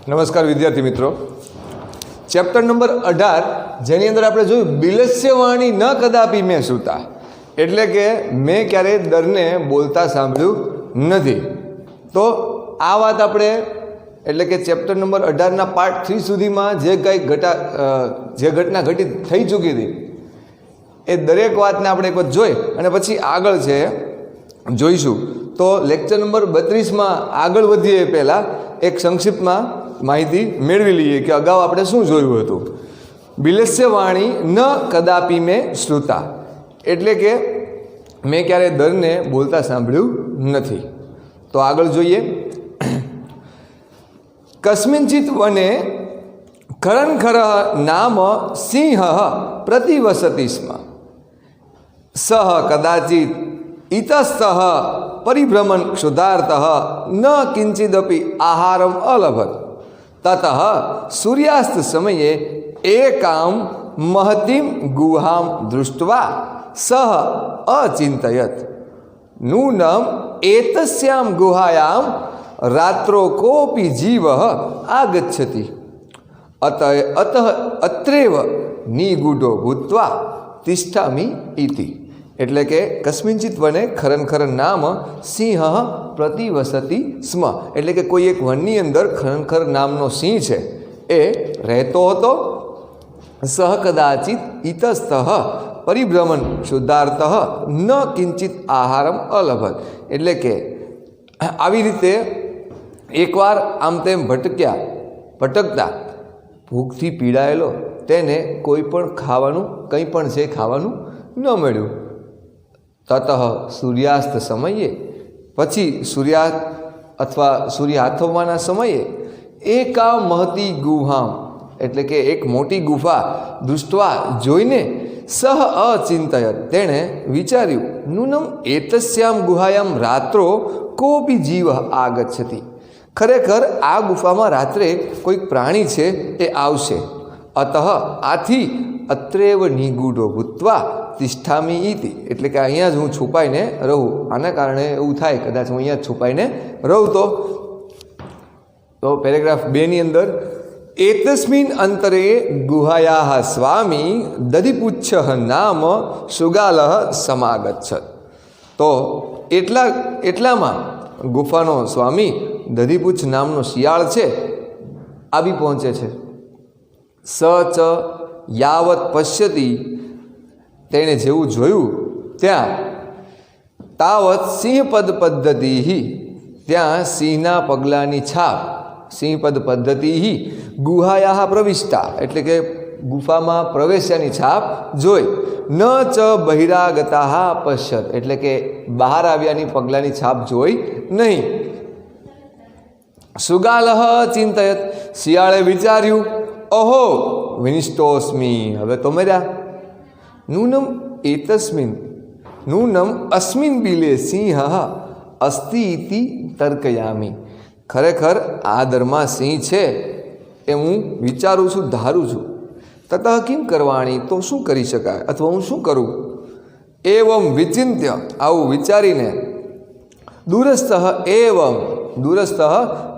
નમસ્કાર વિદ્યાર્થી મિત્રો, ચેપ્ટર નંબર 18 જેની અંદર આપણે જોયું બિલસ્યવાણી ન કદાપી મેં શ્રુતા, એટલે કે મેં ક્યારેય દરને બોલતા સાંભળ્યું નથી. તો આ વાત આપણે એટલે કે ચેપ્ટર નંબર 18ના પાર્ટ 3 સુધીમાં જે કંઈ ઘટના ઘટિત થઈ ચૂકી હતી એ દરેક વાતને આપણે એક વખત જોઈ અને પછી આગળ છે જોઈશું. તો લેક્ચર નંબર 32માં આગળ વધીએ પહેલાં એક સંક્ષિપ્તમાં માહિતી મેળવી લઈએ કે અગાઉ આપણે શું જોયું હતું. બિલસ્યવાણી ન કદાપી મેં શ્રુતા, એટલે કે મેં ક્યારેય દરને બોલતા સાંભળ્યું નથી. તો આગળ જોઈએ. કસ્મિંચિત વને ખરંખર નામ સિંહ પ્રતિવસતિ સ્મ સહ કદાચિત ઇતસ્તઃ પરિભ્રમણ ક્ષુધાર્ત ન કિંચિદપી આહારમ અલભત તતઃ સૂર્યાસ્ત સમયે એકામ મહતીમ ગુહામ દૃષ્ટવા સહ અચિંતયત નૂનમ એતસ્યામ ગુહાયામ રાત્રો કોપી જીવ આગચ્છતિ અતઃ અત્રેવ નિગૂઢો ભૂત્વા તિષ્ઠામિ ઇતિ. એટલે કે કસ્મિંચિત વને ખરંખર નામ સિંહ પ્રતિવસતિ સ્મ, એટલે કે કોઈ એક વનની અંદર ખરંખર નામનો સિંહ છે એ રહેતો હતો. સહ કદાચિત ઇતસ્તઃ પરિભ્રમણ શુદ્ધાર્થ ન કિંચિત આહારમ અલભત, એટલે કે આવી રીતે એકવાર આમ તેમ ભટકતા ભૂખથી પીડાયેલો તેને કોઈ પણ ખાવાનું કંઈ પણ છે ખાવાનું ન મળ્યું. તતઃ સૂર્યાસ્ત સમયે, પછી સૂર્યાસ્ત અથવા સૂર્ય આથમવાના સમયે એકા મહતી ગુહામ, એટલે કે એક મોટી ગુફા દૃષ્ટવા જોઈને સહ અચિંતયત તેણે વિચાર્યું નૂનમ એતસ્યામ ગુહાયામ રાત્રો કોપી જીવ આગચ્છતિ, ખરેખર આ ગુફામાં રાત્રે કોઈક પ્રાણી છે એ આવશે. અતઃ આથી અત્રેવ નિગૂઢો ભૂત્વા તિષ્ઠામી ઇતિ, એટલે કે અહીંયા જ હું છુપાઈને રહું. આના કારણે એવું થાય કદાચ હું અહીંયા છુપાઈને રહું. તો પેરેગ્રાફ 2ની અંદર એતસ્મિન અંતરે ગુહાયા સ્વામી દધિપુચ્છ નામ શુગાલ સમાગચ્છત. તો એટલામાં ગુફાનો સ્વામી દધિપુચ્છ નામનો શિયાળ છે આવી પહોંચે છે. સ ચ યાવત પશ્યતિ, તેણે જેવું જોયું ત્યાં તાવત સિંહપદ પદ્ધતિ, ત્યાં સિંહના પગલાંની છાપ સિંહપદ પદ્ધતિ ગુહાયા પ્રવિષ્ટા, એટલે કે ગુફામાં પ્રવેશ્યાની છાપ જોઈ. ન ચ બહિરાગતા પશ્યત, એટલે કે બહાર આવ્યાની પગલાંની છાપ જોઈ નહીં. સુગાલ ચિંતયત, શિયાળે વિચાર્યું અહો વિનિષ્ટોસ્મી, હવે તો મર્યા. નૂનમ એતસ્મિન નૂનમ અસ્મિન બિલે સિંહ અસ્તિ ઇતિ તર્કયામી, ખરેખર આ દરમાં સિંહ છે એ હું વિચારું છું, ધારું છું. તતઃ કિમ કરવાણી, તો શું કરી શકાય અથવા હું શું કરું. એવમ વિચિંત્ય, આવું વિચારીને દૂરસ્થ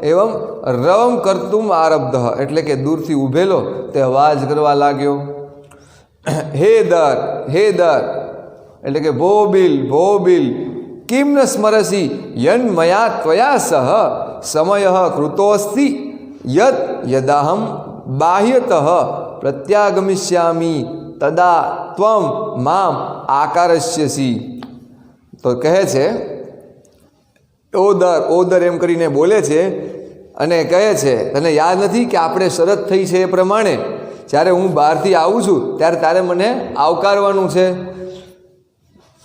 એવમ રવમ કર્તુમ આરબ્ધ, એટલે કે દૂરથી ઊભેલો તે અવાજ કરવા લાગ્યો. હે દર એટલે કે ભો બિલ કિમ ન સ્મરસી યન મયા ત્વયા સહ સમય કૃતોસ્તિ યદ યદાહમ બાહ્યતઃ પ્રત્યાગમિષ્યામિ તદા ત્વમ મામ આકારસ્યસી. તો કહે છે ઓદર એમ કરીને બોલે છે અને કહે છે તને યાદ નથી કે આપણે શરત થઈ છે એ પ્રમાણે જ્યારે હું બહારથી આવું છું ત્યારે તારે મને આવકારવાનું છે.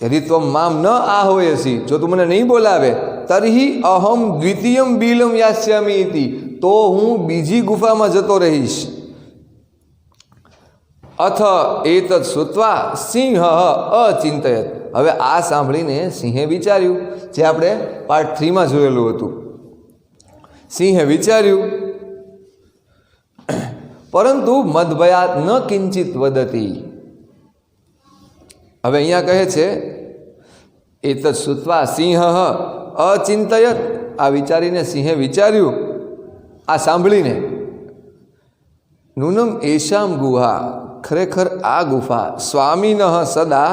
યદિ ત્વમ મામ ન આહ્વયસી, જો તું મને નહીં બોલાવે, તર્હિ અહમ દ્વિતીયમ બિલમ યાસ્યામિ ઇતિ, તો હું બીજી ગુફામાં જતો રહીશ. અથ એતત શ્રુત્વા સિંહ અચિંતયત, હવે આ સાંભળીને સિંહે વિચાર્યું, જે આપણે પાર્ટ 3માં જોયેલું હતું. સિંહે વિચાર્યું પરંતુ મદભયાત ન કિંચિત વદતી. હવે અહીંયા કહે છે એતત શ્રુત્વા સિંહ અચિંતયત, આ વિચારીને સિંહે વિચાર્યું આ સાંભળીને નૂનમ એશામ ગુહા, ખરેખર આ ગુફા સ્વામીનઃ સદા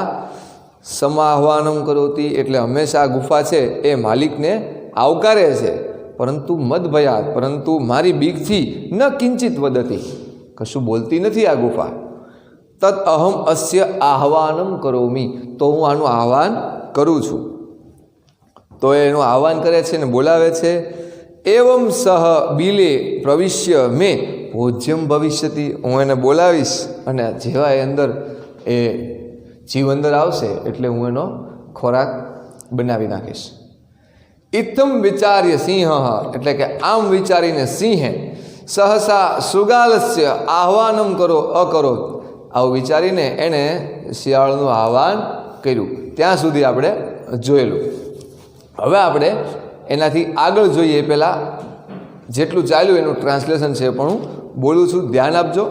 સમાહ્વાનમ કરોતી, એટલે હંમેશા આ ગુફા છે એ માલિકને આવકારે છે, પરંતુ મદભયાત, પરંતુ મારી બીકથી ન કિંચિત વદતી, કશું બોલતી નથી આ ગુફા. તદ અહમ અસ્ય આહ્વાનમ કરોમી, તો હું આનું આહ્વાન કરું છું. તો એનું આહ્વાન કરે છે ને બોલાવે છે. એવમ સહ બિલે પ્રવિશ્ય મેં ભોજ્યમ ભવિષ્યતિ, હું એને બોલાવીશ અને જેવા એ અંદર એ જીવ અંદર આવશે એટલે હું એનો ખોરાક બનાવી નાખીશ. ઇત્થમ વિચાર્ય સિંહ, એટલે કે આમ વિચારીને સિંહે સહસા શૃગાલસ્ય આહ્વાનમ કરો અકરો, આવું વિચારીને એણે શિયાળનું આહ્વાન કર્યું. ત્યાં સુધી આપણે જોયેલું. હવે આપણે એનાથી આગળ જોઈએ. પહેલાં જેટલું ચાલ્યું એનું ટ્રાન્સલેશન છે પણ હું બોલું છું, ધ્યાન આપજો.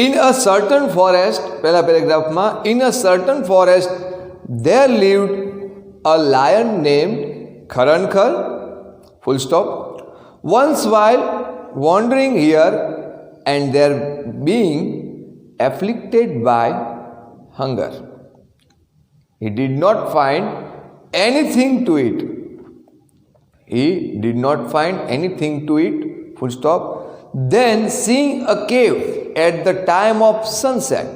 ઇન અ સર્ટન ફોરેસ્ટ, પહેલા પેરેગ્રાફમાં, in a certain forest there lived a lion named Kharankar, full stop. Once while wandering here and there being afflicted by hunger, he did not find anything to eat. He did not find anything to eat, full stop. Then seeing a cave at the time of sunset,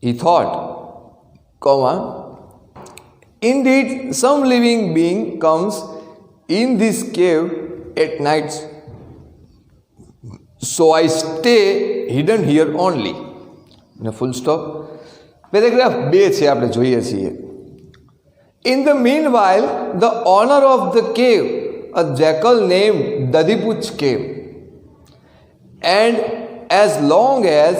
he thought, comma, indeed some living being comes in this cave at night, so I stay hidden here only. Full stop. Paragraph 2 છે, આપણે જોઈએ છીએ. In the meanwhile, the owner of the cave, a jackal named Dadipuch, came, and as long as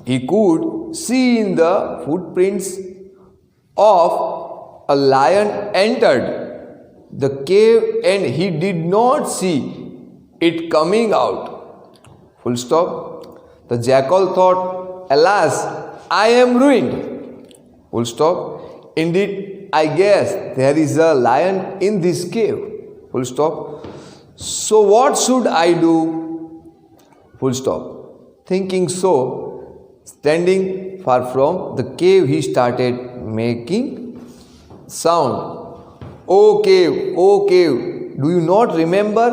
he could see in the footprints of a lion entered the cave, and he did not see it coming out. Full stop. The jackal thought, alas, I am ruined. Full stop. Indeed, I guess there is a lion in this cave. Full stop. So what should I do? Full stop. Thinking so, standing far from the cave, he started making sound. O cave, do you not remember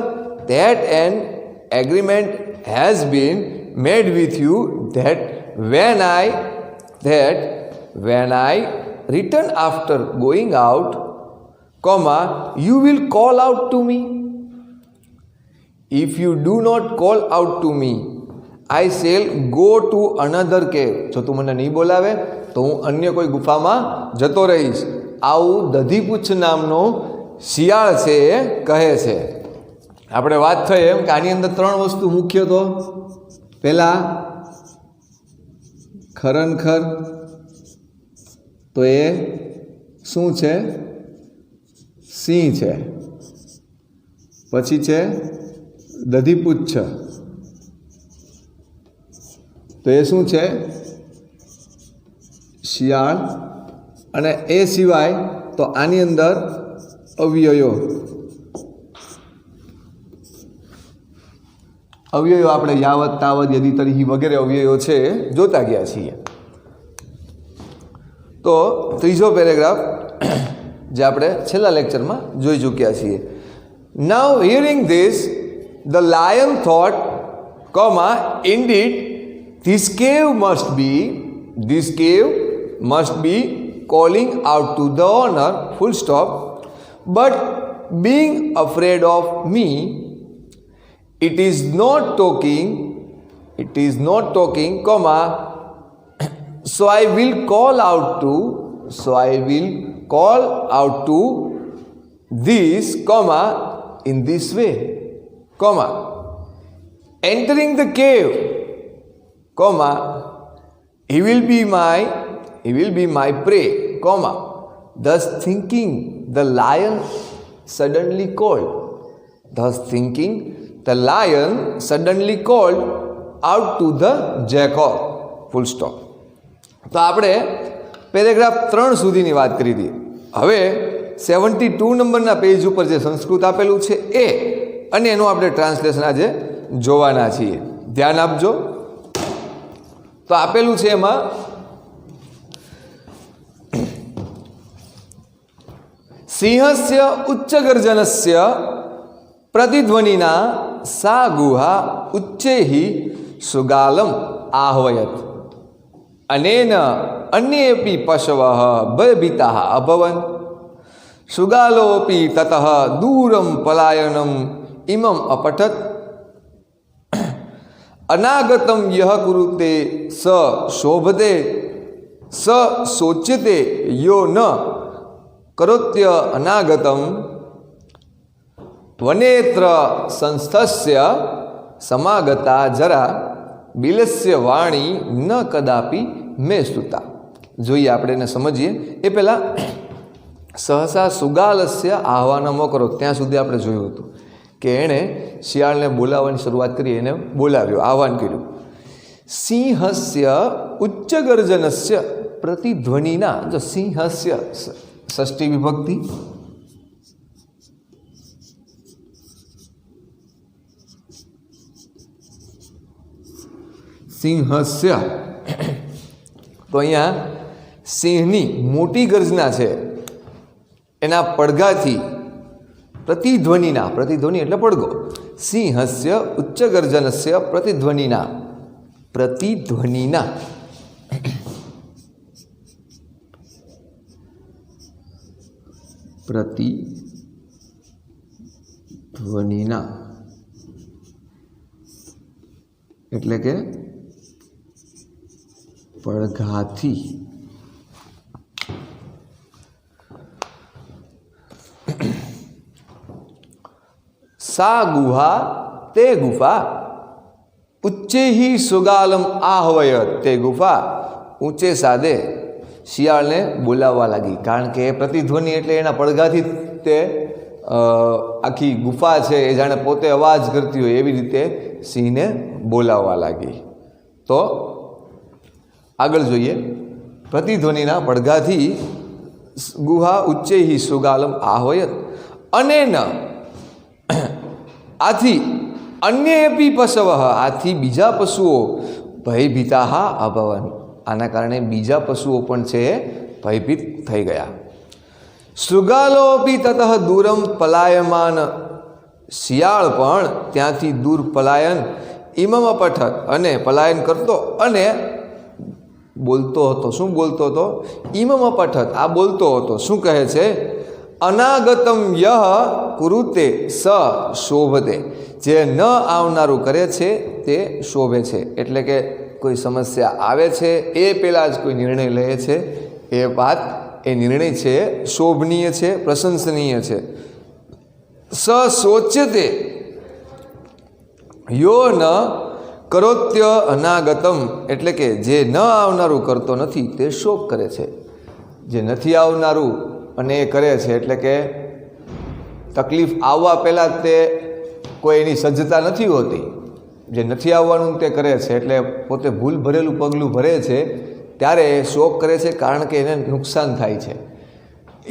that an agreement has been made with you that when I return after going out, comma, you will call out to me? If you do not call out to me, I shall go to another cave. જો તું મને નહીં બોલાવે તો હું અન્ય કોઈ ગુફામાં જતો રહીશ. આવું દધીપુચ્છ નામનો શિયાળ છે એ કહે છે. આપણે વાત થઈ એમ કે આની અંદર 3 વસ્તુ મુખ્ય. તો પહેલાં ખરનખર, તો એ શું છે? સિંહ છે. પછી છે દધીપુચ્છ, તો એ શું છે? શિયાળ. અને એ સિવાય તો આની અંદર અવયવો આપણે યાવત તાવત યદી તરીહી વગેરે અવયવો છે જોતા ગયા છીએ. તો ત્રીજો પેરેગ્રાફ જે આપણે છેલ્લા લેક્ચરમાં જોઈ ચૂક્યા છીએ. Now hearing this the lion thought, comma, indeed this cave must be calling out to the owner, full stop, but being afraid of me, it is not talking, comma, so I will call out to this, comma, in this way, comma, entering the cave, comma, he will be my prey, comma, thus thinking the lion suddenly called out to the jackal, full stop. તો આપણે paragraph 3 સુધીની વાત કરી હતી. હવે 72 નંબરના page ઉપર જે સંસ્કૃત આપેલું છે એ અને એનું આપણે ટ્રાન્સલેશન આજે જોવાના છીએ. ધ્યાન આપજો. તો આપેલું છે એમાં સિંહસ્ય ઉચ્ચ ગર્જનસ્ય પ્રતિધ્વનિના સા ગુહા ઉચ્ચૈહિ સુગાલમ આહ્વયત અનેન અન્યેપી પશવઃ ભયભીતાઃ અભવન સુગાલોપી તતઃ દૂરમ પલાયનમ ઇમમ અપઠત અનાગતમ યહ કુરુતે સ શોભતે સ શોચ્યતે યો ન કરોત્ય અનાગતમ વનેત્ર સંસ્થસ્ય સમાગતા જરા બિલસ્ય વાણી ન કદાપી મેં શ્રુતા. જોઈએ આપણે એને સમજીએ એ પહેલાં સહસા સુગાલસ્ય આહ્વાનમો કરો ત્યાં સુધી આપણે જોયું હતું કે એણે શિયાળને બોલાવવાની શરૂઆત કરી, એને બોલાવ્યો, આહ્વાન કર્યું. સિંહસ્ય ઉચ્ચ ગર્જનસ્ય પ્રતિધ્વનિના, જો સિંહસ્ય ષષ્ઠી વિભક્તિ, સિંહસ્ય તો અહીંયા સિંહની મોટી ગર્જના છે એના પડઘાથી પ્રતિધ્વનિના, પ્રતિધ્વનિ એટલે પડઘો, સિંહસ્ય ઉચ્ચ ગર્જનસ્ય પ્રતિધ્વનિના, પ્રતિધ્વનિના પ્રતિધ્વનિના એટલે કે પડઘાથી સા ગુહા તે ગુફા ઉચ્ચૈહિ સુગાલમ આહ્વયત, તે ગુફા ઊંચે સાદે શિયાળને બોલાવવા લાગી. કારણ કે એ પ્રતિધ્વનિ એટલે એના પડઘાથી તે આખી ગુફા છે એ જાણે પોતે અવાજ કરતી હોય એવી રીતે સિંહને બોલાવવા લાગી. તો આગળ જોઈએ. પ્રતિધ્વનિના પડઘાથી ગુહા ઉચ્ચૈહિ સુગાલમ આહ્વયત અનેન, આથી અન્યેપી પશવઃ, આથી બીજા પશુઓ ભયભીતાઃ અભવન, આના કારણે બીજા પશુઓ પણ છે ભયભીત થઈ ગયા. શૃગાલોપી તતઃ દૂરમ પલાયમાન, શિયાળ પણ ત્યાંથી દૂર પલાયન, ઇમમ અપઠત, અને પલાયન કરતો અને બોલતો હતો. શું બોલતો હતો? ઇમમ અપઠત, આ બોલતો હતો. શું કહે છે? અનાગતમ યહ કુરુતે સ શોભતે, જે ન આવનારું કરે છે તે શોભે છે. એટલે કે કોઈ સમસ્યા આવે છે એ પહેલાં જ કોઈ નિર્ણય લે છે, એ વાત, એ નિર્ણય છે શોભનીય છે, પ્રશંસનીય છે. સ શોચ્યતે યો ન કરોત્ય અનાગતમ, એટલે કે જે ન આવનારું કરતો નથી તે શોક કરે છે. જે નથી આવનારું અને એ કરે છે એટલે કે તકલીફ આવવા પહેલાં તે કોઈ એની સજ્જતા નથી હોતી. જે નથી આવવાનું તે કરે છે એટલે પોતે ભૂલ ભરેલું પગલું ભરે છે ત્યારે શોક કરે છે, કારણ કે એને નુકસાન થાય છે.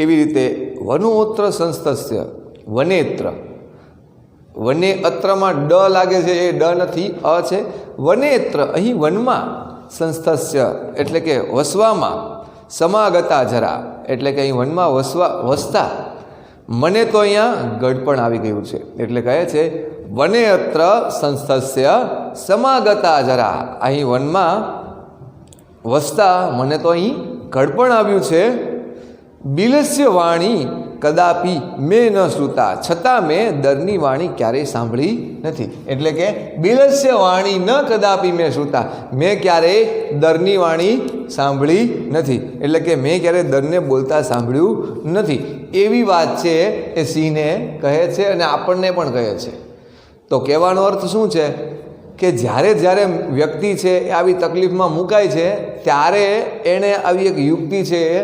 એવી રીતે વનોત્ર સંસ્થસ્ય, વનેત્ર, વને અત્રમાં ડ લાગે છે, એ ડ નથી, અ છે. વનેત્ર, અહીં વનમાં, સંસ્થસ્ય એટલે કે વસવામાં, સમાગતા જરા એટલે કે અહીં વનમાં વસતા, મને તો અહીંયા ગડપણ આવી ગયું છે એટલે કહે છે વને અત્ર સંસ્થસ્ય સમાગતા જરા, અહીં વનમાં વસતા મને તો અહીં ગડપણ આવ્યું છે. બિલસ્ય વાણી કદાપી મેં ન શ્રુતા, છતાં મેં દરની વાણી ક્યારેય સાંભળી નથી. એટલે કે બિલસ્ય વાણી ન કદાપી મેં શ્રુતા, મેં ક્યારેય દરની વાણી સાંભળી નથી. એટલે કે મેં ક્યારેય દરને બોલતા સાંભળ્યું નથી. એવી વાત છે એ સિંહને કહે છે અને આપણને પણ કહે છે. તો કહેવાનો અર્થ શું છે કે જ્યારે જ્યારે વ્યક્તિ છે એ આવી તકલીફમાં મુકાય છે ત્યારે એણે આવી એક યુક્તિ છે એ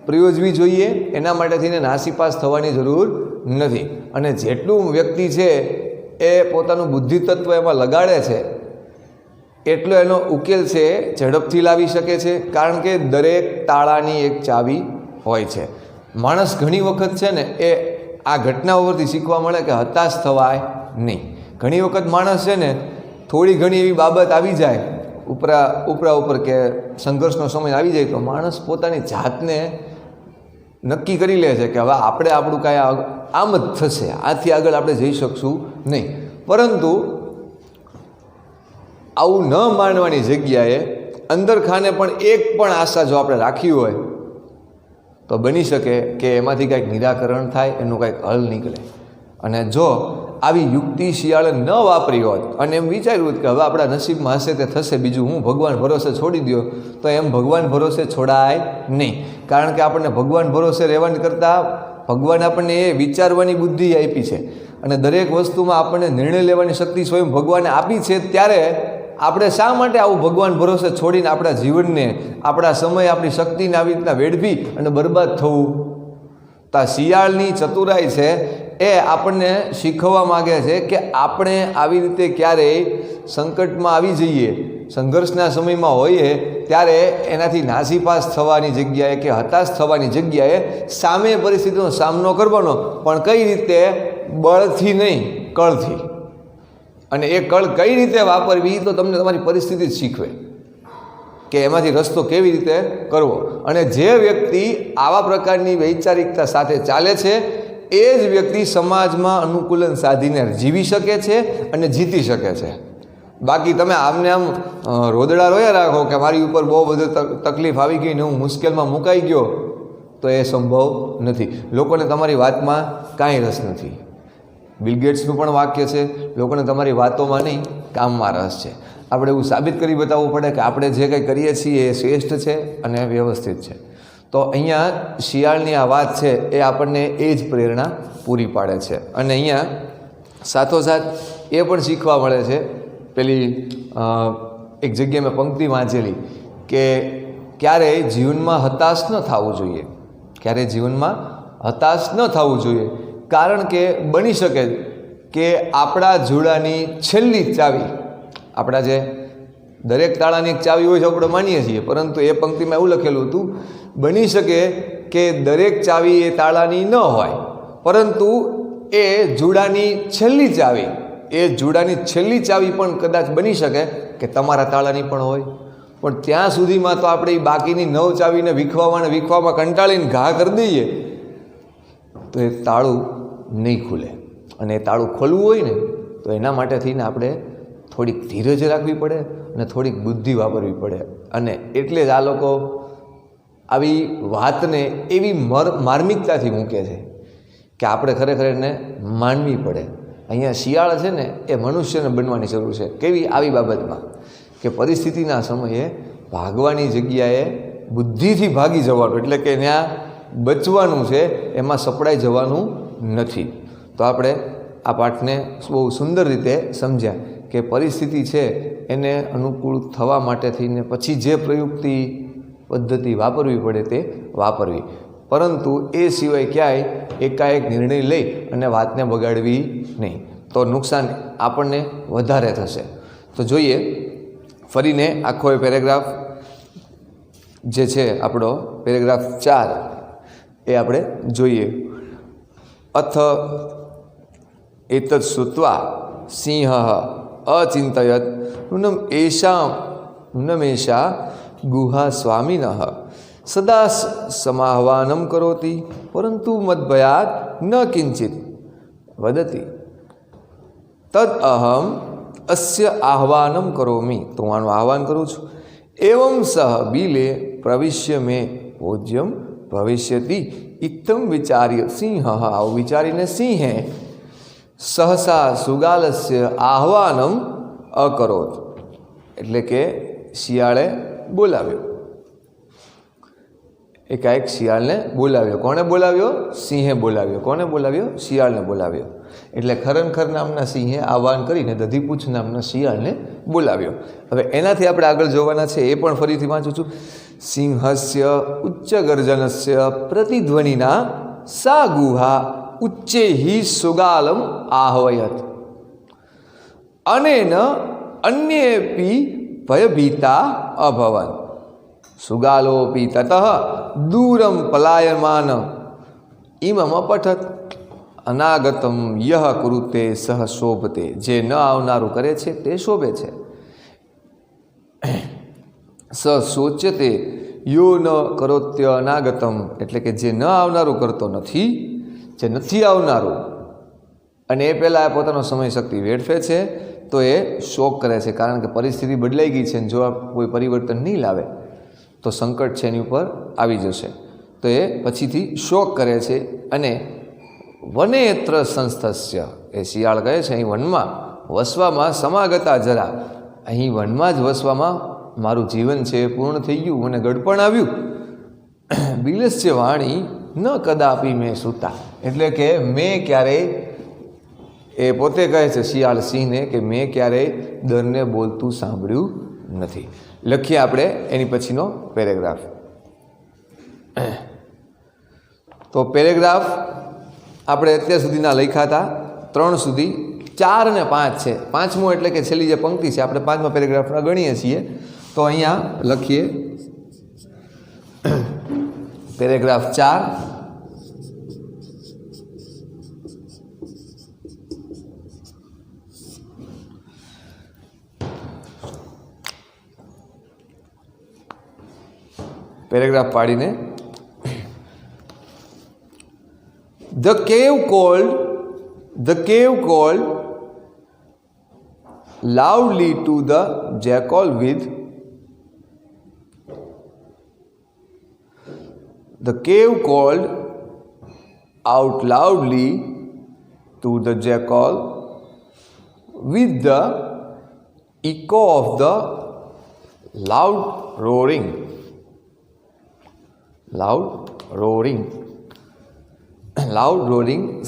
પ્રયોજવી જોઈએ. એના માટે થઈને નાસીપાસ થવાની જરૂર નથી. અને જેટલું વ્યક્તિ છે એ પોતાનું બુદ્ધિતત્વ એમાં લગાડે છે એટલો એનો ઉકેલ છે ઝડપથી લાવી શકે છે. કારણ કે દરેક તાળાની એક ચાવી હોય છે. માણસ ઘણી વખત છે ને એ આ ઘટનાઓ પરથી શીખવા મળે કે હતાશ થવાય નહીં. ઘણી વખત માણસ છે ને થોડી ઘણી એવી બાબત આવી જાય ઉપર કે સંઘર્ષનો સમય આવી જાય તો માણસ પોતાની જાતને નક્કી કરી લે છે કે હવે આપણે આપણું કાંઈ આમ જ થશે, આથી આગળ આપણે જઈ શકશું નહીં. પરંતુ આવું ન માનવાની જગ્યાએ અંદર ખાને પણ એક પણ આશા જો આપણે રાખી હોય તો બની શકે કે એમાંથી કાંઈક નિરાકરણ થાય, એનું કાંઈક હલ નીકળે. અને જો આવી યુક્તિ શિયાળે ન વાપરી હોત અને એમ વિચાર્યું કે હવે આપણા નસીબમાં હશે તે થશે, બીજું હું ભગવાન ભરોસે છોડી દો, તો એમ ભગવાન ભરોસે છોડાય નહીં. કારણ કે આપણને ભગવાન ભરોસે રહેવાની કરતાં ભગવાન આપણને એ વિચારવાની બુદ્ધિ આપી છે અને દરેક વસ્તુમાં આપણને નિર્ણય લેવાની શક્તિ સ્વયં ભગવાને આપી છે. ત્યારે આપણે શા માટે આવું ભગવાન ભરોસે છોડીને આપણા જીવનને, આપણા સમય, આપણી શક્તિને આવી રીતના વેડફી અને બરબાદ થવું? તો આ શિયાળની ચતુરાઈ છે એ આપણને શીખવવા માગે છે કે આપણે આવી રીતે ક્યારેય સંકટમાં આવી જઈએ, સંઘર્ષના સમયમાં હોઈએ ત્યારે એનાથી નાસીપાસ થવાની જગ્યાએ કે હતાશ થવાની જગ્યાએ સામે પરિસ્થિતિનો સામનો કરવાનો, પણ કઈ રીતે? બળથી નહીં, કળથી. અને એ કળ કઈ રીતે વાપરવી તો તમને તમારી પરિસ્થિતિ જ શીખવે કે એમાંથી રસ્તો કેવી રીતે કરવો. અને જે વ્યક્તિ આવા પ્રકારની વૈચારિકતા સાથે ચાલે છે એ જ વ્યક્તિ સમાજમાં અનુકૂલન સાધીને જીવી શકે છે અને જીતી શકે છે. બાકી તમે આમને આમ રોદડા રોયા રાખો કે મારી ઉપર બહુ બધું તકલીફ આવી ગઈ ને હું મુશ્કેલમાં મુકાઈ ગયો, તો એ સંભવ નથી. લોકોને તમારી વાતમાં કાંઈ રસ નથી. બિલ ગેટ્સનું પણ વાક્ય છે, લોકોને તમારી વાતોમાં નહીં કામમાં રસ છે. આપણે એવું સાબિત કરી બતાવવું પડે કે આપણે જે કંઈ કરીએ છીએ એ શ્રેષ્ઠ છે અને વ્યવસ્થિત છે. તો અહીંયા શિયાળની આ વાત છે એ આપણને એ જ પ્રેરણા પૂરી પાડે છે. અને અહીંયા સાથોસાથ એ પણ શીખવા મળે છે, પેલી એક જગ્યાએ મેં પંક્તિ વાંચેલી કે ક્યારેય જીવનમાં હતાશ ન થવું જોઈએ, ક્યારેય જીવનમાં હતાશ ન થવું જોઈએ. કારણ કે બની શકે કે આપણા જોડાની છેલ્લી ચાવી, આપણા જે દરેક તાળાની એક ચાવી હોય છે આપણે માનીએ છીએ, પરંતુ એ પંક્તિમાં એવું લખેલું હતું, બની શકે કે દરેક ચાવી એ તાળાની ન હોય, પરંતુ એ જોડાની છેલ્લી ચાવી, એ જોડાની છેલ્લી ચાવી પણ કદાચ બની શકે કે તમારા તાળાની પણ હોય. પણ ત્યાં સુધીમાં તો આપણે એ બાકીની 9 ચાવીને વિખવામાં કંટાળીને ઘા કરી દઈએ તો એ તાળું નહીં ખુલે. અને એ તાળું ખોલવું હોય ને તો એના માટે થઈને આપણે થોડીક ધીરજ રાખવી પડે અને થોડીક બુદ્ધિ વાપરવી પડે. અને એટલે જ આ લોકો આવી વાતને એવી માર્મિકતાથી મૂકે છે કે આપણે ખરેખર એને માનવી પડે. અહીંયા શિયાળ છે ને એ મનુષ્યને બનવાની જરૂર છે. કેવી? આવી બાબતમાં કે પરિસ્થિતિના સમયે ભાગવાની જગ્યાએ બુદ્ધિથી ભાગી જવાનું, એટલે કે ત્યાં બચવાનું છે, એમાં સપડાઈ જવાનું નથી. તો આપણે આ પાઠને બહુ સુંદર રીતે સમજ્યા કે પરિસ્થિતિ છે એને અનુકૂળ થવા માટે થઈને પછી જે પ્રયુક્તિ પદ્ધતિ વાપરવી પડે તે વાપરવી, પરંતુ એ સિવાય ક્યાંય એકાએક નિર્ણય લઈ અને વાતને બગાડવી નહીં, તો નુકસાન આપણને વધારે થશે. તો જોઈએ ફરીને આખો એ પેરેગ્રાફ જે છે આપણો પેરેગ્રાફ 4 એ આપણે જોઈએ. અથ એતત્ શ્રુત્વા સિંહ અચિંતયત નૂનમેષા ગુહા સ્વામિનઃ સદા સમાહવાનમ કરોતિ પરંતુ મદ્ભયાત ન કિંચિત વદતિ તદ અહમ અસ્ય આહ્વાનમ કરોમિ. તો હું આનું આહ્વાન કરું છું. એવં સહ બિલે પ્રવિશ્ય મે ભોજ્યમ ભવિષ્યતિ ઇત્થમ વિચાર્ય સિંહ. આવું વિચારીને સિંહે સહસા સુગાલસ્ય આહ્વાનમ અકરોત, એટલે કે શિયાળે બોલાવ્યો, એકાએક શિયાળને બોલાવ્યો. કોણે બોલાવ્યો? સિંહે બોલાવ્યો. કોને બોલાવ્યો? શિયાળને બોલાવ્યો. એટલે ખરનખર નામના સિંહે આહ્વાન કરીને દધીપૂછ નામના શિયાળને બોલાવ્યો. હવે એનાથી આપણે આગળ જોવાના છે, એ પણ ફરીથી વાંચું છું. સિંહસ્ય ઉચ્ચ ગર્જનસ્ય પ્રતિધ્વનિના સા ગુહા ઉચ્ચે હિ સુગાલમ આહ્વયત અનેન અન્યેપી ભયભીતા અભવન સુગાલોપી તતઃ દૂરમ પલાયમાન इमम पठत अनागतम यह कुरुते सह शोभते, जे न आवनारू करे छे ते शोभे छे। स शोच्यते यो न करोत्य अनागतम, एटले के जे न आवनारू करतो नथी, जे नथी आवनारू अने ए पहेला पोतानो समय शक्ति वेडफे छे तो ए शोक करे छे, कारण के परिस्थिति बदलाई गई छे। जो कोई परिवर्तन नहीं लावे तो संकट छे एनी उपर आवी जशे, तो ए पछीथी शोक करे छे। अने वनेत्र संस्थस्य, ए शियाळ कहे छे અહીં વનમાં વસવામાં સમાગતા જરા, અહીં વનમાં જ વસવામાં મારું જીવન છે પૂર્ણ થઈ ગયું, મને ગડપણ આવ્યું। બિલસ્ય વાણી ન કદાપી મેં સૂતા, એટલે કે મેં ક્યારેય, એ પોતે કહે છે શિયાળ સિંહને કે મેં ક્યારેય દરને બોલતું સાંભળ્યું નથી। લખીએ આપણે એની પછીનો પેરેગ્રાફ। તો પેરેગ્રાફ આપણે અત્યાર સુધીના લખ્યા હતા 3 સુધી, 4 અને 5 છે। 5મો એટલે કે છેલ્લી જે પંક્તિ છે, આપણે 5મા પેરેગ્રાફના ગણીએ છીએ। તો અહીંયા લખીએ પેરેગ્રાફ 4। પેરેગ્રાફ પાડીને, The cave called loudly to the jackal with the cave called out loudly to the jackal with the echo of the loud roaring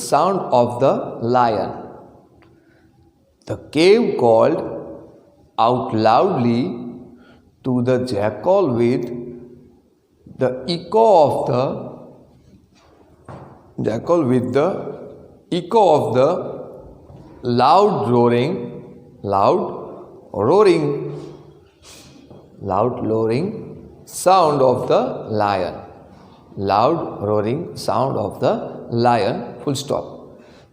sound of the lion. The cave called out loudly to the jackal with the echo of the loud roaring sound of the lion. Loud roaring sound of the lion, full stop.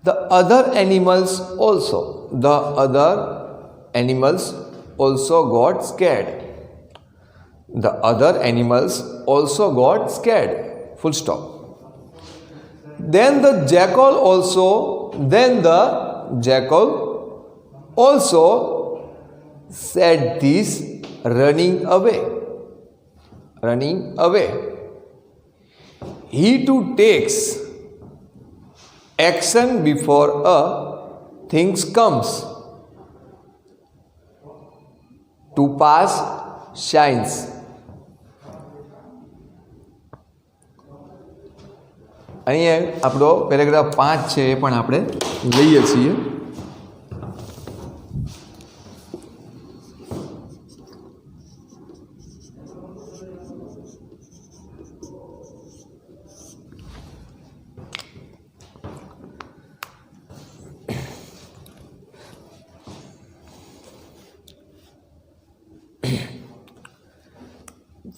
The other animals also got scared. The other animals also got scared, full stop. Then the jackal also said this, running away. He too takes action before a thing comes to pass shines. અહીંયા આપણો paragraph 5 છે એ પણ આપણે લઈએ છીએ।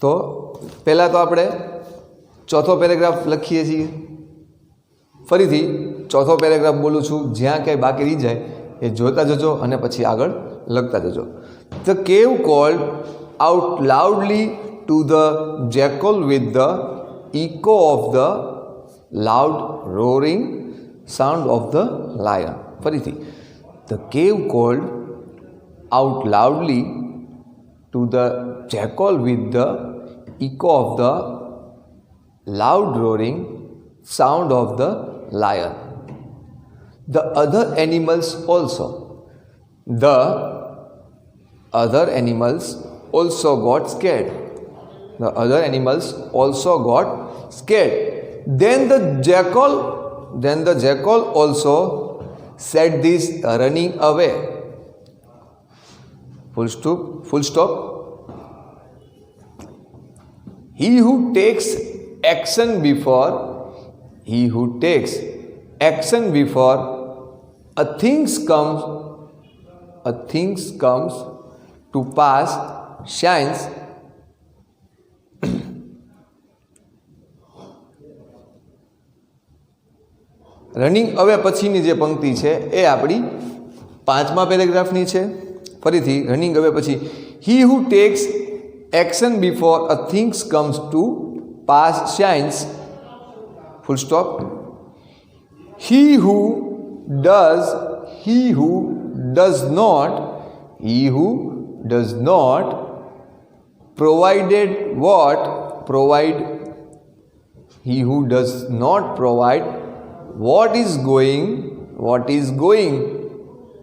તો પહેલાં તો આપણે ચોથો પેરેગ્રાફ લખીએ છીએ। ફરીથી ચોથો પેરેગ્રાફ બોલું છું, જ્યાં ક્યાંય બાકી રહી જાય એ જોતા જજો અને પછી આગળ લખતા જજો। The cave called out loudly to the jackal with the echo of the loud roaring sound of the lion. ફરીથી, The cave called out loudly to the jackal with the echo of the loud roaring sound of the lion. The other animals also got scared. Then the jackal also said this, running away. Full stop. He who takes action before a thing comes to pass shines. Running અવે પછીની જે પંક્તિ છે એ આપણી 5મા પેરેગ્રાફની છે. ફરીથી running away પછી he who takes action before a things comes to pass shines full stop. He who does not provide what is going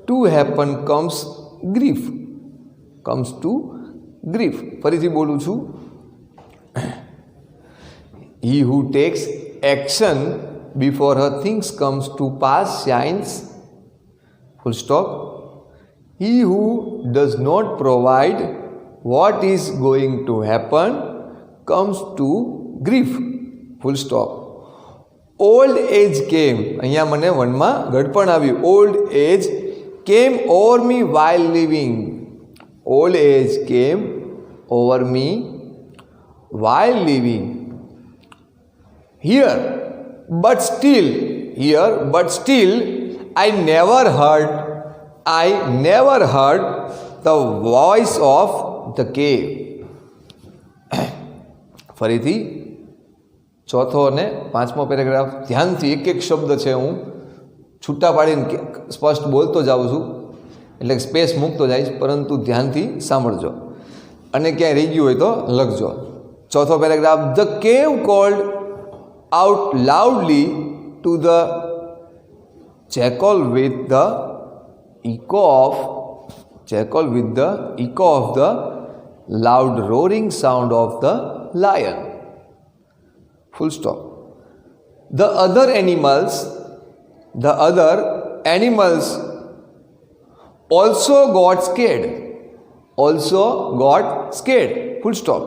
to happen comes to grief. ફરીથી બોલું છું. He who takes action before her things comes to pass shines full stop. He who does not provide what is going to happen comes to grief full stop. Old age came, અહીંયા મને વનમાં ગડપણ આવ્યું. Old age came over me while living. Old age came over me while living. Here but still I never heard the voice of the cave. ફરીથી ચોથો અને 5મો paragraph ધ્યાનથી એક એક શબ્દ છે હું છૂટા પાડીને સ્પષ્ટ બોલતો જાઉં છું, એટલે સ્પેસ મૂકતો જઈશ, પરંતુ ધ્યાનથી સાંભળજો અને ક્યાંય રહી ગયું હોય તો લખજો. ચોથો પેરેગ્રાફ. The cave cold out loudly to the jackal with the echo of the loud roaring sound of the lion full stop. The other animals also got scared full stop.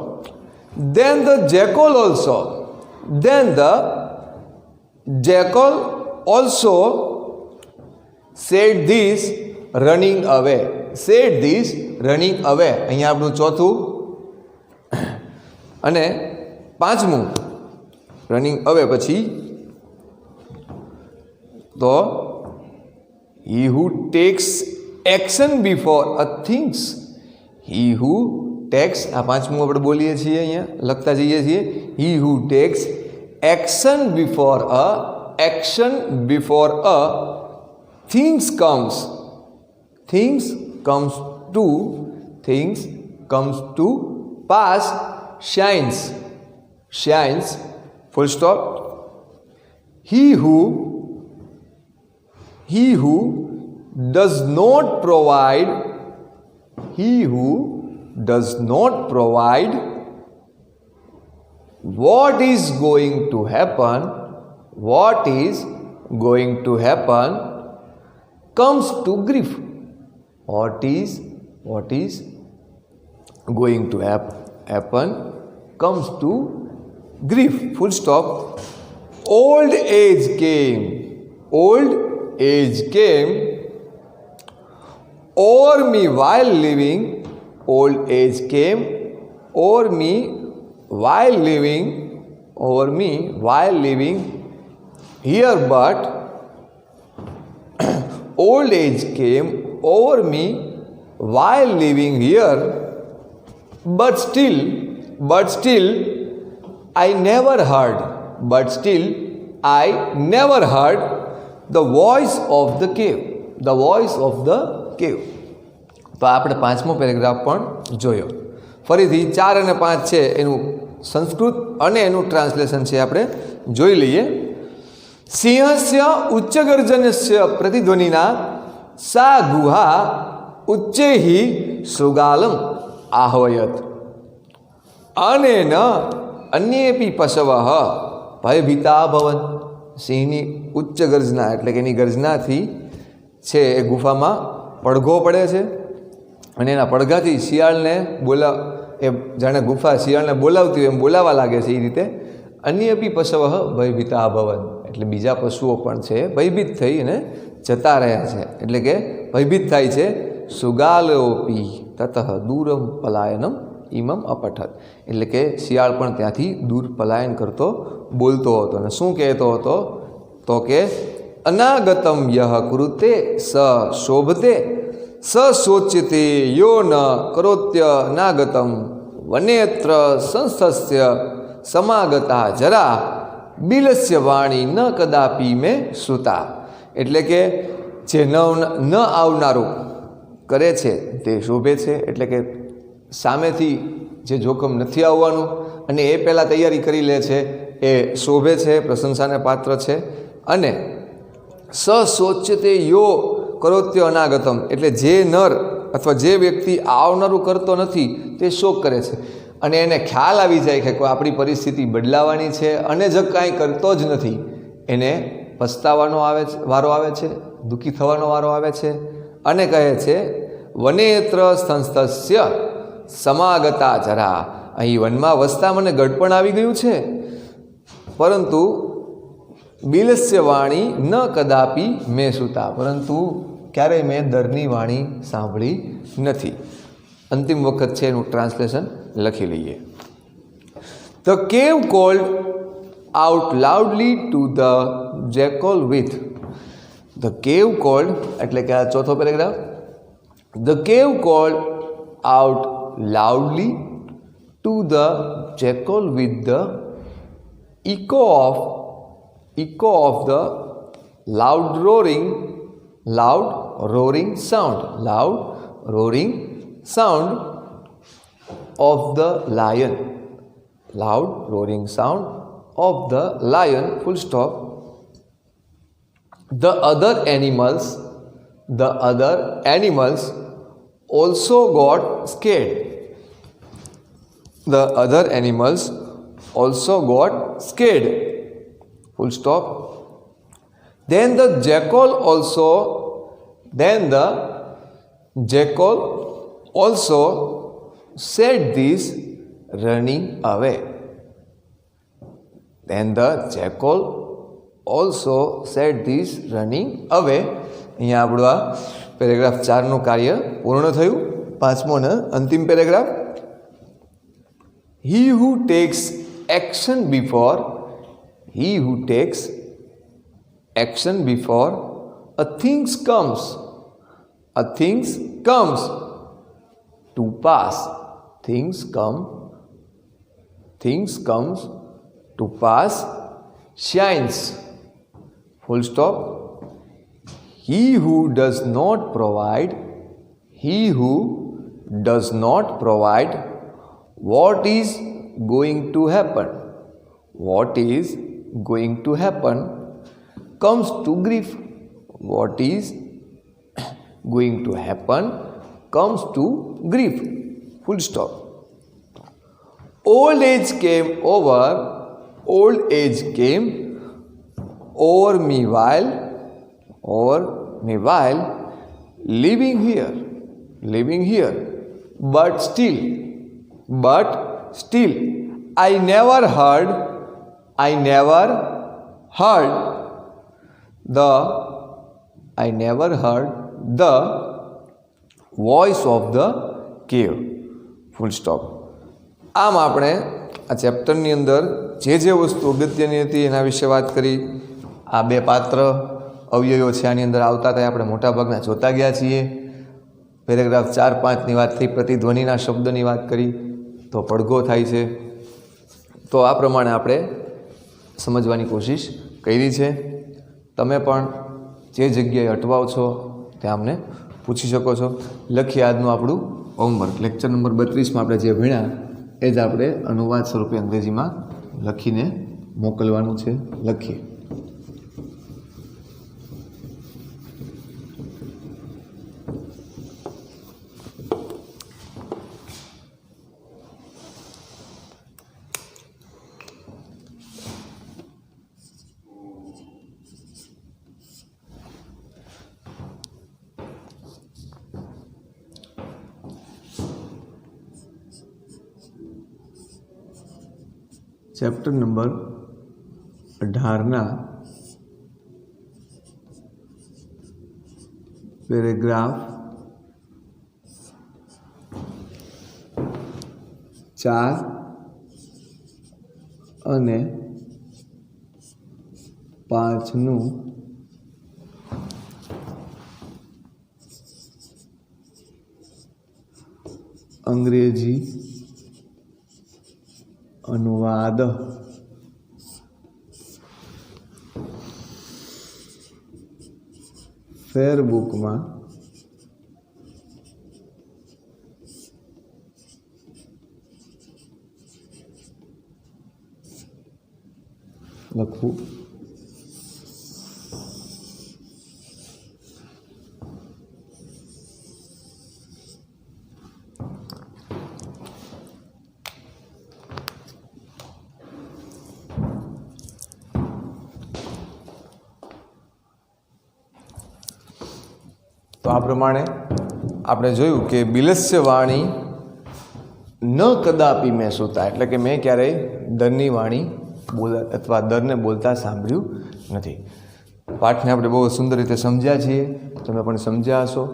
Then the jackal also said this running away. અહીંયા આપણું ચોથું અને 5મું running away પછી તો he who takes action before a things, he who takes, આ 5મું આપણે બોલીએ છીએ, અહીંયા લખતા જઈએ છીએ. he who takes action before a things comes to pass shines full stop. He who does not provide what is going to happen comes to grief. What is going to happen comes to grief full stop. Old age came over me while living. Old age came over me while living here, but old age came over me while living here, but still I never heard the voice of the cave. તો આપણે 5મો paragraph પણ જોયો. ફરીથી 4 અને 5 છે એનું સંસ્કૃત અને એનું ટ્રાન્સલેશન છે, આપણે જોઈ લઈએ. સિંહસ્ય ઉચ્ચગર્જનસ્ય પ્રતિધ્વનિના સા ગુહા ઉચ્ચૈહિ શૃગાલમ આહ્વયત અનેન અન્યેપી પશવઃ ભયભીતા ભવન. સિંહની ઉચ્ચ ગર્જના એટલે કે એની ગર્જનાથી છે એ ગુફામાં પડઘો પડે છે અને એના પડઘાથી શિયાળને એ જાણે ગુફા શિયાળને બોલાવતી હોય એમ બોલાવા લાગે છે. એ રીતે અન્યપી પશવઃ ભયભીતા ભવન એટલે બીજા પશુઓ પણ છે ભયભીત થઈ અને જતા રહ્યા છે, એટલે કે ભયભીત થાય છે. સુગાલોપી તતઃ દૂરમ પલાયનમ ઇમમ અપઠત એટલે કે શિયાળ પણ ત્યાંથી દૂર પલાયન કરતો બોલતો હતો અને શું કહેતો હતો તો કે अनागतम यह कुरुते स शोभते स शोच्यते यो न करोत्यनागतम वनेत्र संस्थस्य समागता जरा बिलस्य वाणी न कदापि में श्रुता। એટલે કે જે ન આવનારું કરે છે તે શોભે છે, એટલે કે સામેથી જે જોખમ નથી આવવાનું અને એ પહેલાં તૈયારી કરી લે છે એ શોભે છે, પ્રશંસાને પાત્ર છે। અને સશોચ્યતે યો કરોત્ય અનાગતમ, એટલે જે નર અથવા જે વ્યક્તિ આવનારું કરતો નથી તે શોક કરે છે અને એને ખ્યાલ આવી જાય કે કોઈ આપણી પરિસ્થિતિ બદલાવાની છે અને જ કાંઈ કરતો જ નથી, એને પસ્તાવાનો વારો આવે છે, દુઃખી થવાનો વારો આવે છે। અને કહે છે વનેત્ર સંસ્થસ્ય સમાગતા જરા, અહીં વનમાં વસતા મને ગડપણ આવી ગયું છે, પરંતુ બિલસ્ય વાણી ન કદાપી મેં સુતા, પરંતુ ક્યારેય મેં દરની વાણી સાંભળી નથી। અંતિમ વખત છે એનું ટ્રાન્સલેશન લખી લઈએ। The cave called out loudly to the jackal with, the cave called એટલે કે આ ચોથો પેરેગ્રાફ, the cave called out loudly to the jackal with the echo of the loud roaring sound of the lion, loud roaring sound of the lion, full stop. The other animals also got scared. The other animals also got scared, full stop. Then the jackal also said this, running away. Then the jackal also said this, running away. અહીંયા આપણું આ paragraph 4નું કાર્ય પૂર્ણ થયું। 5મો ને અંતિમ paragraph, he who takes action before a thing comes to pass, things comes to pass shines, full stop. He who does not provide what is going to happen comes to grief. What is going to happen comes to grief, full stop. Old age came over me while living here, but still I never heard the voice of the cave, full stop. આમ આપણે આ ચેપ્ટરની અંદર જે વસ્તુ અગત્યની હતી એના વિશે વાત કરી। આ 2 પાત્ર અવયવો છે આની અંદર આવતા હતા, આપણે મોટાભાગના જોતા ગયા છીએ। પેરેગ્રાફ 4-5ની વાત થઈ, પ્રતિધ્વનિના શબ્દની વાત કરી, તો પડઘો થાય છે। તો આ પ્રમાણે આપણે સમજવાની કોશિશ કરી છે। તમે પણ જે જગ્યાએ અટવાવ છો ત્યાં અમને પૂછી શકો છો। લખીએ આજનું આપણું હોમવર્ક, લેક્ચર નંબર 32માં આપણે જે ભણ્યા એ જ આપણે અનુવાદ સ્વરૂપે અંગ્રેજીમાં લખીને મોકલવાનું છે। લખીએ। ચેપ્ટર નંબર 18ના પેરેગ્રાફ 4 અને 5નું અંગ્રેજી અનુવાદ ફેરબુકમાં લખવું. તો આ પ્રમાણે આપણે જોયું કે બિલસ્ય વાણી ન કદાપી મેં સુતા, એટલે કે મેં ક્યારેય દરની વાણી અથવા દરને બોલતા સાંભળ્યું નથી. પાઠને આપણે બહુ સુંદર રીતે સમજ્યા છીએ, તમે પણ સમજ્યા હશો.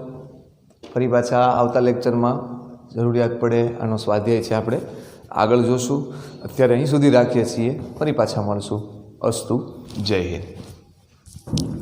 ફરી પાછા આવતા લેક્ચરમાં જરૂરિયાત પડે આનો સ્વાધ્યાય છે આપણે આગળ જોશું. અત્યારે અહીં સુધી રાખીએ છીએ, ફરી પાછા મળશું. અસ્તુ. જય હિન્દ.